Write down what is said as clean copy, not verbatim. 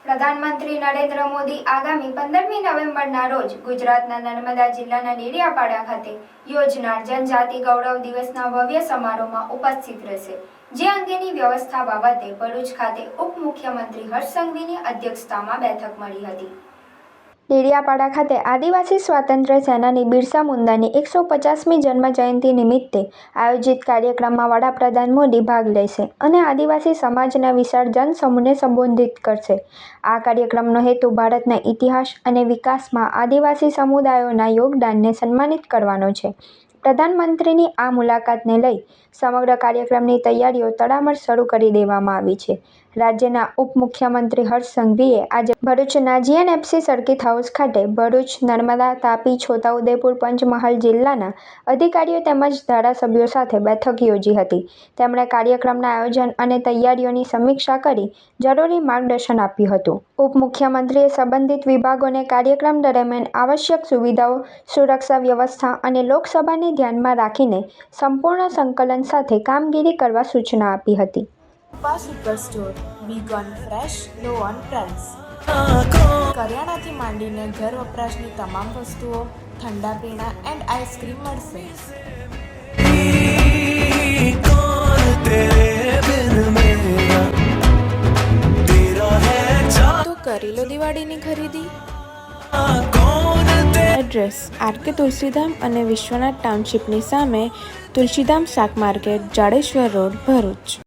પ્રધાનમંત્રી નરેન્દ્ર મોદી આગામી 15મી નવેમ્બરના રોજ ગુજરાતના નર્મદા જિલ્લાના ડેડિયાપાડા ખાતે યોજનાર જનજાતિ ગૌરવ દિવસના ભવ્ય સમારોહમાં ઉપસ્થિત રહેશે, જે અંગેની વ્યવસ્થા બાબતે ભરૂચ ખાતે ઉપમુખ્યમંત્રી હર્ષ સંઘવીની અધ્યક્ષતામાં બેઠક મળી હતી। ડેડિયાપાડા ખાતે આદિવાસી સ્વાતંત્ર્ય સેનાની બિરસા મુંડાની 150મી જન્મ જયંતિ નિમિત્તે આયોજિત કાર્યક્રમમાં વડાપ્રધાન મોદી ભાગ લેશે અને આદિવાસી સમાજના વિશાળ જનસમૂહને સંબોધિત કરશે। આ કાર્યક્રમનો હેતુ ભારતના ઇતિહાસ અને વિકાસમાં આદિવાસી સમુદાયોના યોગદાનને સન્માનિત કરવાનો છે। પ્રધાનમંત્રીની આ મુલાકાતને લઈ સમગ્ર કાર્યક્રમની તૈયારીઓ તડામાર શરૂ કરી દેવામાં આવી છે। રાજ્યના ઉપમુખ્યમંત્રી હર્ષ સંઘવીએ આજે ભરૂચના જીએનએફસી સર્કિટ હાઉસ ખાતે ભરૂચ, નર્મદા, તાપી, છોટાઉદેપુર, પંચમહાલ જિલ્લાના અધિકારીઓ તેમજ ધારાસભ્યો સાથે બેઠક યોજી હતી। તેમણે કાર્યક્રમના આયોજન અને તૈયારીઓની સમીક્ષા કરી જરૂરી માર્ગદર્શન આપ્યું હતું। ઉપમુખ્યમંત્રીએ સંબંધિત વિભાગોને કાર્યક્રમ દરમિયાન આવશ્યક સુવિધાઓ, સુરક્ષા વ્યવસ્થા અને લોકસભાને ધ્યાનમાં રાખીને સંપૂર્ણ સંકલન સાથે કામગીરી કરવા સૂચના આપી હતી। Super store, big on fresh, low on price. કરિયાણાથી માંડીને ઘર વપરાશની તમામ વસ્તુઓ, ઠંડા પીણા એન્ડ આઈસ્ક્રીમ મળશે। તો કરી લો દિવાળીની ખરીદી। એડ્રેસ: આરકે તુલસીધામ અને વિશ્વનાથ ટાઉનશીપની સામે, તુલસીધામ શાક માર્કેટ, જાડેશ્વર રોડ, ભરૂચ।